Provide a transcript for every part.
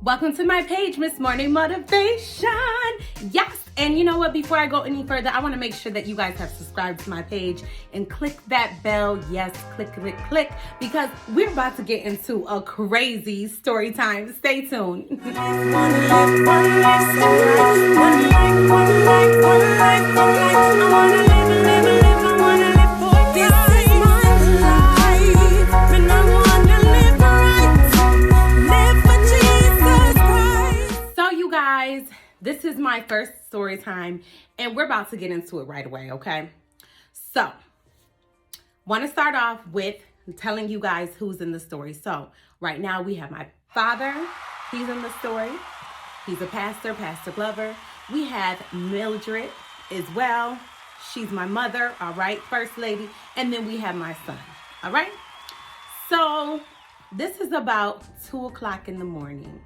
Welcome to my page, Miss Morning Motivation. Yes, and you know what? Before I go any further, I want to make sure that you guys have subscribed to my page and click that bell. Yes, click, because we're about to get into a crazy story time. Stay tuned. This is my first story time, and we're about to get into it right away, okay? So, want to start off with telling you guys who's in the story. So, right now we have my father. He's in the story. He's a pastor, Pastor Glover. We have Mildred as well. She's my mother, all right, First Lady. And then we have my son, all right? So, this is about 2 o'clock in the morning.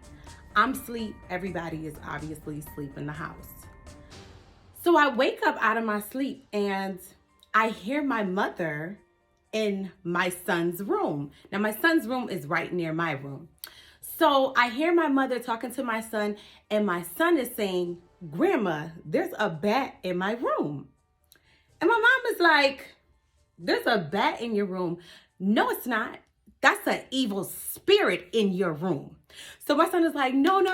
I'm asleep. Everybody is obviously asleep in the house. So I wake up out of my sleep and I hear my mother in my son's room. Now my son's room is right near my room. So I hear my mother talking to my son, and my son is saying, "Grandma, there's a bat in my room." And my mom is like, "There's a bat in your room?" "No, it's not. That's an evil spirit in your room." So my son is like, no,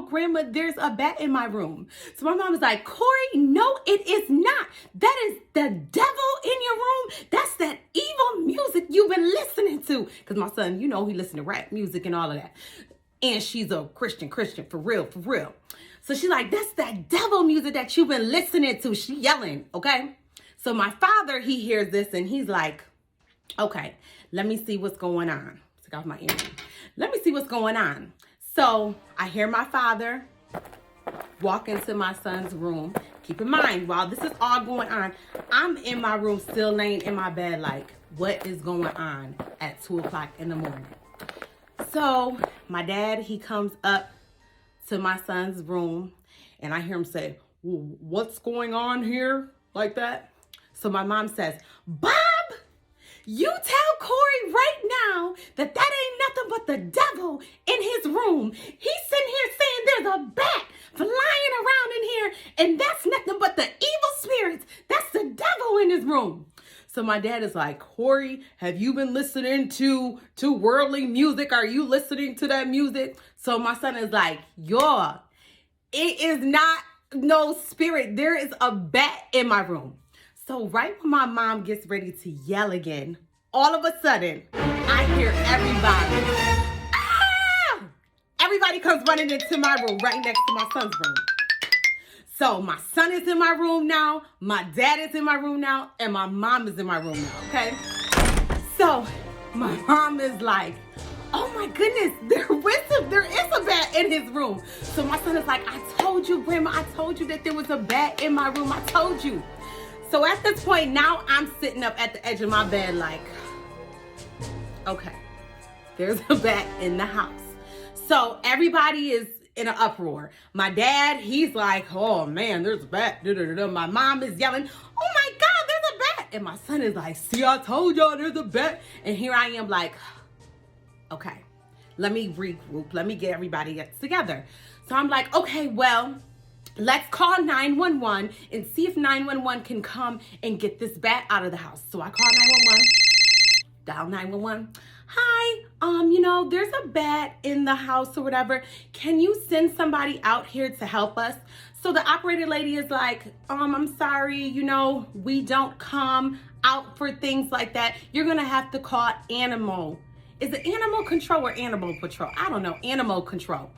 Grandma, there's a bat in my room. So my mom is like, "Corey, no, it is not. That is the devil in your room. That's that evil music you've been listening to." Because my son, you know, he listens to rap music and all of that. And she's a Christian, for real. So she's like, "That's that devil music that you've been listening to." She yelling, okay? So my father, he hears this and he's like, "Okay, let me see what's going on." Take off my earring. Let me see what's going on. So I hear my father walk into my son's room. Keep in mind, while this is all going on, I'm in my room still laying in my bed like, what is going on at 2 o'clock in the morning? So my dad, he comes up to my son's room and I hear him say, "What's going on here?" Like that. So my mom says, "Bob, you tell Corey right now that ain't nothing but the devil in his room. He's sitting here saying there's a bat flying around in here, and that's nothing but the evil spirits. That's the devil in his room." So my dad is like, "Corey, have you been listening to worldly music? Are you listening to that music?" So my son is like, "Yo, it is not no spirit. There is a bat in my room." So right when my mom gets ready to yell again, all of a sudden, I hear everybody. Ah! Everybody comes running into my room right next to my son's room. So my son is in my room now, my dad is in my room now, and my mom is in my room now, okay? So my mom is like, "Oh my goodness, there is a bat in his room." So my son is like, "I told you, Grandma, I told you that there was a bat in my room. I told you." So at this point, now I'm sitting up at the edge of my bed like, okay, there's a bat in the house. So everybody is in an uproar. My dad, he's like, "Oh man, there's a bat." My mom is yelling, "Oh my God, there's a bat." And my son is like, "See, I told y'all there's a bat." And here I am like, okay, let me regroup. Let me get everybody together. So I'm like, okay, well, let's call 911 and see if 911 can come and get this bat out of the house. So I call 911, dial 911. "Hi, there's a bat in the house or whatever. Can you send somebody out here to help us?" So the operator lady is like, "I'm sorry, we don't come out for things like that. You're gonna have to call animal." Is it animal control or animal patrol? I don't know, animal control.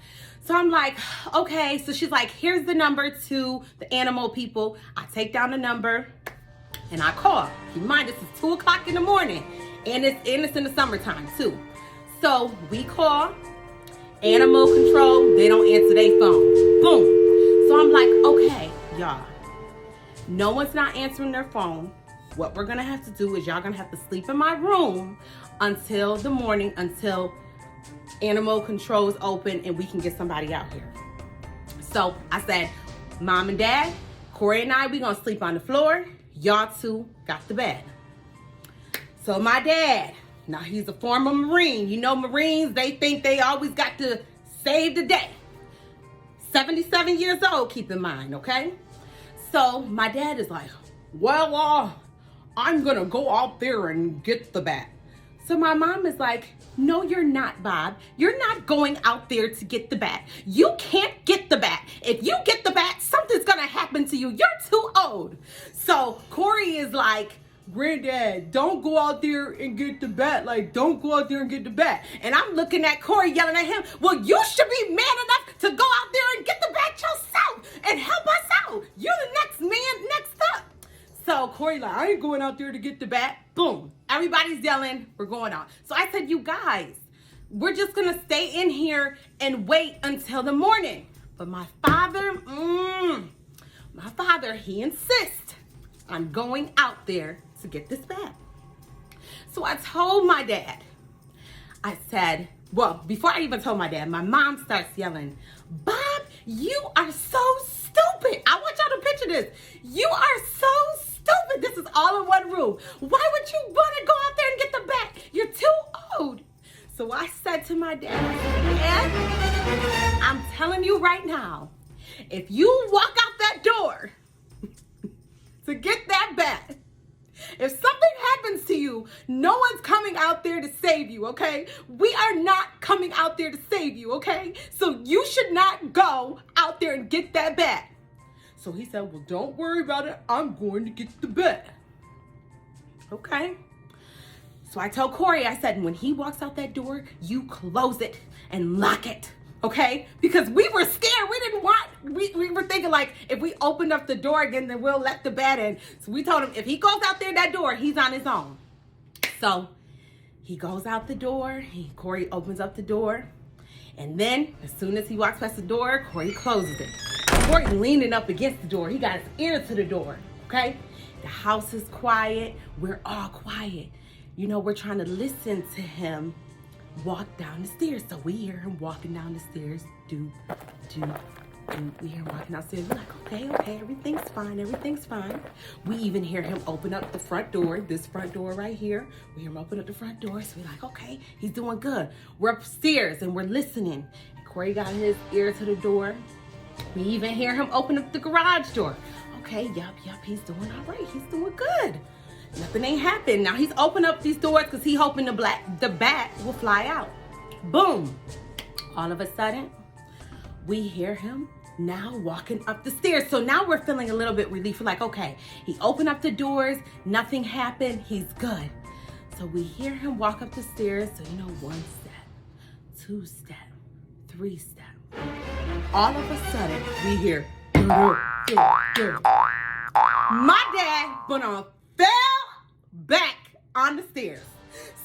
So I'm like, okay. So she's like, "Here's the number to the animal people." I take down the number and I call. Keep in mind, this is 2 o'clock in the morning and it's in the summertime too. So we call animal control. They don't answer their phone. Boom. So I'm like, okay, y'all, no one's not answering their phone. What we're gonna have to do is y'all gonna have to sleep in my room until the morning, until animal control is open and we can get somebody out here. So I said, "Mom and Dad, Corey and I, we gonna sleep on the floor. Y'all two got the bed." So my dad, now he's a former Marine. You know, Marines, they think they always got to save the day. 77 years old, keep in mind, okay? So my dad is like, well, I'm gonna go out there and get the bat. So my mom is like, no, you're not, Bob. You're not going out there to get the bat. You can't get the bat. If you get the bat, something's gonna happen to you. You're too old. So Corey is like, Granddad, don't go out there and get the bat. Like, don't go out there and get the bat. And I'm looking at Corey yelling at him, well, you should be man enough to go out there and get the bat yourself and help us out. You're the next man, next up. So Corey like, I ain't going out there to get the bat. Boom. Everybody's yelling. We're going out. So I said, you guys, we're just going to stay in here and wait until the morning. But my father, he insists on going out there to get this bat. So I told my dad, I said, well, before I even told my dad, my mom starts yelling, Bob, you are so stupid. I want y'all to picture this. You are so stupid. This is all in one room. Why would you want to go out there and get the bat? You're too old. So I said to my dad, Dad, I'm telling you right now, if you walk out that door to get that bat, if something happens to you, no one's coming out there to save you, okay? We are not coming out there to save you, okay? So you should not go out there and get that bat. So he said, well, don't worry about it. I'm going to get the bat. Okay. So I told Corey, I said, when he walks out that door, you close it and lock it. Okay? Because we were scared. We were thinking like, if we opened up the door again, then we'll let the bat in. So we told him, if he goes out there that door, he's on his own. So he goes out the door. Corey opens up the door. And then as soon as he walks past the door, Corey closes it. Corey leaning up against the door. He got his ear to the door. Okay? The house is quiet. We're all quiet. You know, we're trying to listen to him walk down the stairs. So we hear him walking down the stairs. Do. We hear him walking downstairs. We're like, okay, everything's fine. We even hear him open up the front door, this front door right here. We hear him open up the front door. So we're like, okay, he's doing good. We're upstairs and we're listening. Corey got his ear to the door. We even hear him open up the garage door. Okay, yep, he's doing all right. He's doing good. Nothing ain't happened. Now he's opened up these doors because he's hoping the bat will fly out. Boom. All of a sudden, we hear him now walking up the stairs. So now we're feeling a little bit relief. We're like, okay, he opened up the doors. Nothing happened. He's good. So we hear him walk up the stairs. So, you know, 1 step, 2 step, 3 step. All of a sudden, we hear, my dad fell back on the stairs.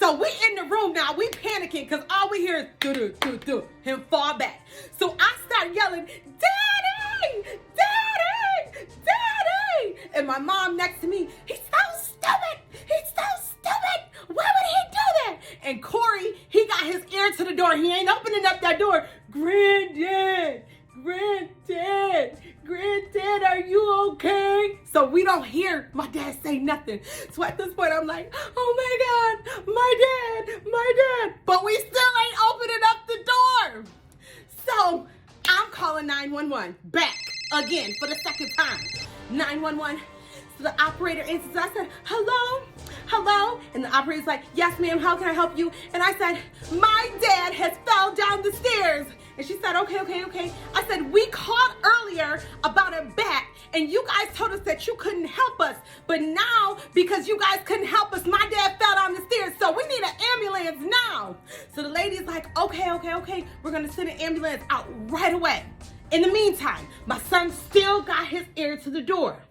So we in the room now, we panicking because all we hear is him fall back. So I start yelling, Daddy, Daddy, Daddy. And my mom next to me, he's so stupid. He's so stupid. Why would he do that? And Corey, he got his ear to the door. He ain't opening up that door. Granddad, are you okay? So we don't hear my dad say nothing. So at this point, I'm like, oh my God, my dad. But we still ain't opening up the door. So I'm calling 911 back again for the second time. 911. So the operator answers. I said, hello? And the operator's like, yes, ma'am, how can I help you? And I said, my dad has fell down the stairs. And she said, okay. I said, we called earlier about a bat, and you guys told us that you couldn't help us. But now, because you guys couldn't help us, my dad fell down the stairs, so we need an ambulance now. So the lady's like, okay. We're going to send an ambulance out right away. In the meantime, my son still got his ear to the door.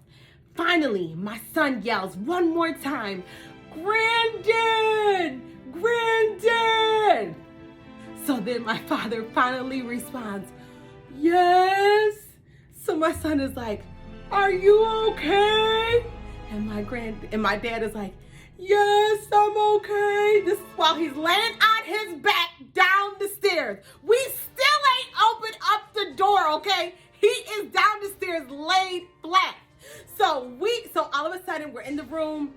Finally, my son yells one more time, Granddad! So then my father finally responds, yes. So my son is like, are you okay? And my dad is like, yes, I'm okay. This is while he's laying on his back down the stairs. We still ain't opened up the door, okay? He is down the stairs laid flat. So all of a sudden we're in the room.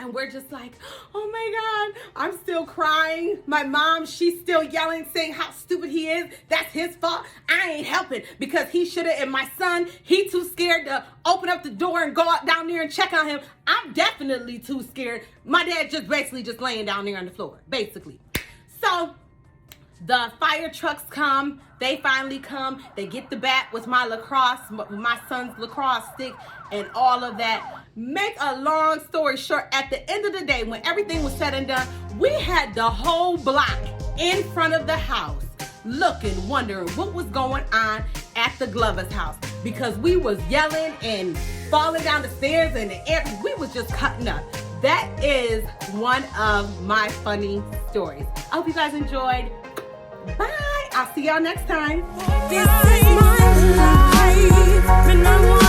And we're just like, oh my God, I'm still crying. My mom, she's still yelling, saying how stupid he is. That's his fault. I ain't helping because he should have. And my son, he too scared to open up the door and go out down there and check on him. I'm definitely too scared. My dad just basically just laying down there on the floor, basically. So the fire trucks come. They finally come. They get the bat with my son's lacrosse stick and all of that. Make a long story short, at the end of the day, when everything was said and done, we had the whole block in front of the house looking, wondering what was going on at the Glover's house, because we was yelling and falling down the stairs and the air. We was just cutting up. That is one of my funny stories. I hope you guys enjoyed. Bye. I'll see y'all next time. This is my life.